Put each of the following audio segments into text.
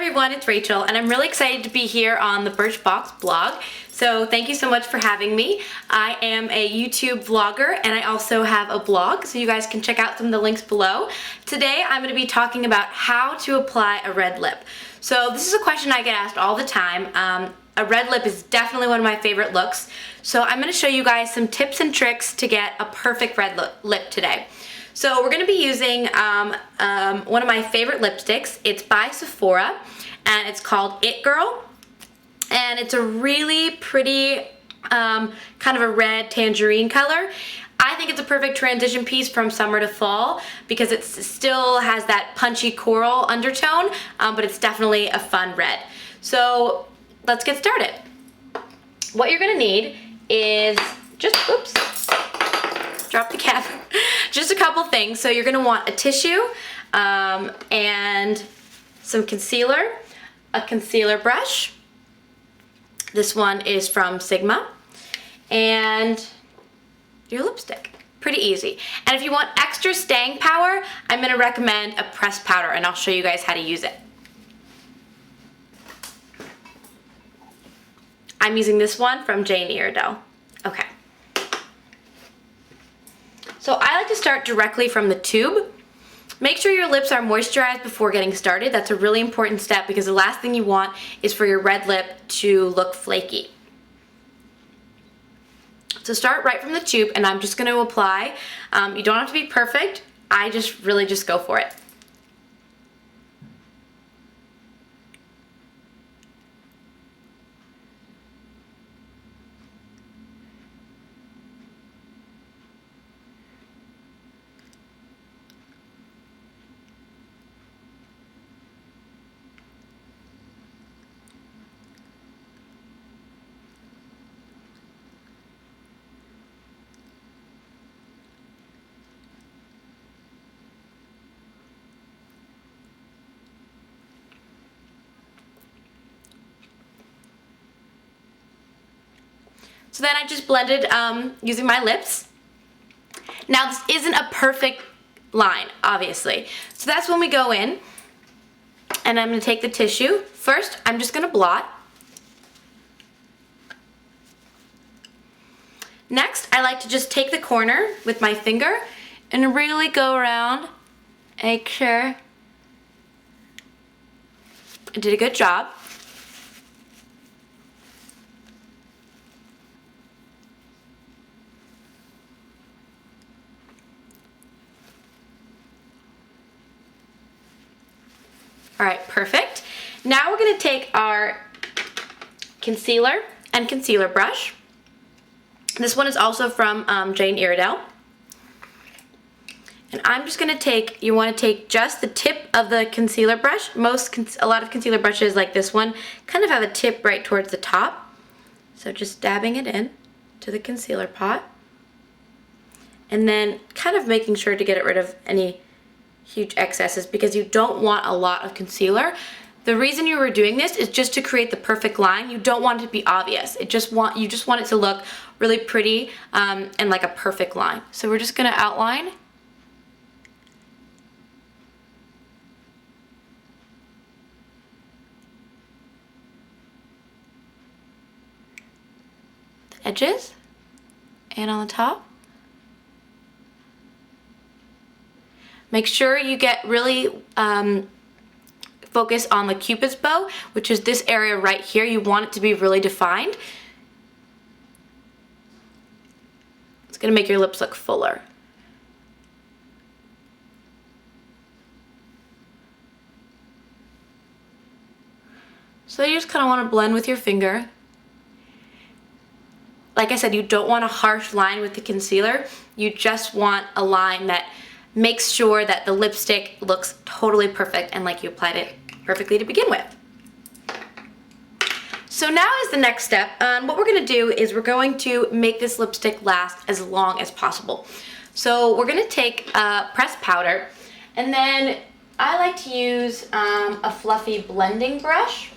everyone, it's Rachel, and I'm really excited to be here on the Birchbox blog. So thank you so much for having me. I am a YouTube vlogger and I also have a blog, so you guys can check out some of the links below. Today I'm going to be talking about how to apply a red lip. So this is a question I get asked all the time. A red lip is definitely one of my favorite looks. So I'm going to show you guys some tips and tricks to get a perfect red lip today. So we're going to be using one of my favorite lipsticks. It's by Sephora and it's called It Girl. And it's a really pretty kind of a red tangerine color. I think it's a perfect transition piece from summer to fall because it still has that punchy coral undertone, but it's definitely a fun red. So let's get started. What you're gonna need is just, oops, drop the cap. Just a couple things. So you're gonna want a tissue and some concealer, a concealer brush. This one is from Sigma, and your lipstick. Pretty easy. And if you want extra staying power, I'm gonna recommend a pressed powder, and I'll show you guys how to use it. I'm using this one from Jane Iredale. Okay. So I like to start directly from the tube. Make sure your lips are moisturized before getting started. That's a really important step because the last thing you want is for your red lip to look flaky. So start right from the tube, and I'm just going to apply. You don't have to be perfect. I just really just go for it. So then I just blended using my lips. Now this isn't a perfect line, obviously. So that's when we go in, and I'm gonna take the tissue. First, I'm just gonna blot. Next, I like to just take the corner with my finger and really go around, make sure I did a good job. All right, perfect. Now we're gonna take our concealer and concealer brush. This one is also from Jane Iredale. And I'm just gonna take, you wanna take just the tip of the concealer brush. A lot of concealer brushes like this one kind of have a tip right towards the top. So just dabbing it in to the concealer pot. And then kind of making sure to get rid of any huge excesses because you don't want a lot of concealer. The reason you were doing this is just to create the perfect line. You don't want it to be obvious. You just want it to look really pretty and like a perfect line. So we're just gonna outline. The edges and on the top. Make sure you get really focus on the Cupid's bow, which is this area right here. You want it to be really defined. It's gonna make your lips look fuller. So you just kind of want to blend with your finger. Like I said, you don't want a harsh line with the concealer. You just want a line that makes sure that the lipstick looks totally perfect and like you applied it perfectly to begin with. So now is the next step. What we're gonna do is we're going to make this lipstick last as long as possible. So we're gonna take pressed powder, and then I like to use a fluffy blending brush.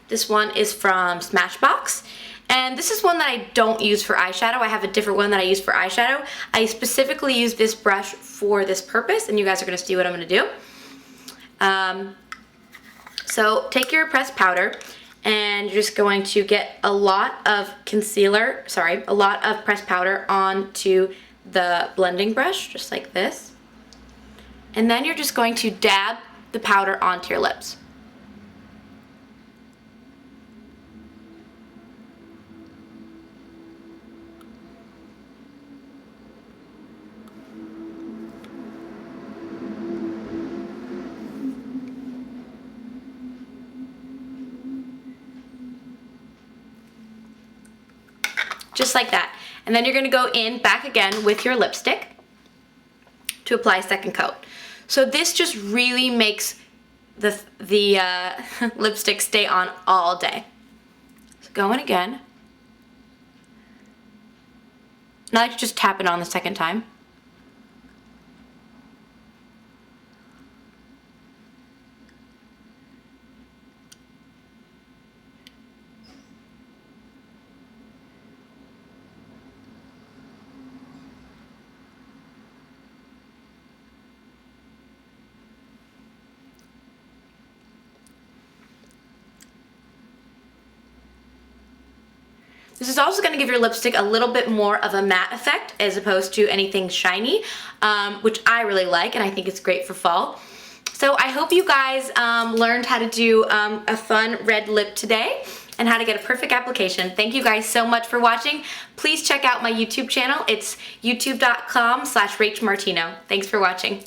This one is from Smashbox. And this is one that I don't use for eyeshadow. I have a different one that I use for eyeshadow. I specifically use this brush for this purpose, and you guys are gonna see what I'm gonna do. So take your pressed powder and you're just going to get a lot of a lot of pressed powder onto the blending brush, just like this. And then you're just going to dab the powder onto your lips. Just like that. And then you're gonna go in back again with your lipstick to apply a second coat. So this just really makes the lipstick stay on all day. So go in again. And I like to just tap it on the second time. This is also going to give your lipstick a little bit more of a matte effect as opposed to anything shiny, which I really like, and I think it's great for fall. So I hope you guys learned how to do a fun red lip today and how to get a perfect application. Thank you guys so much for watching. Please check out my YouTube channel. It's youtube.com/RachMartino. Thanks for watching.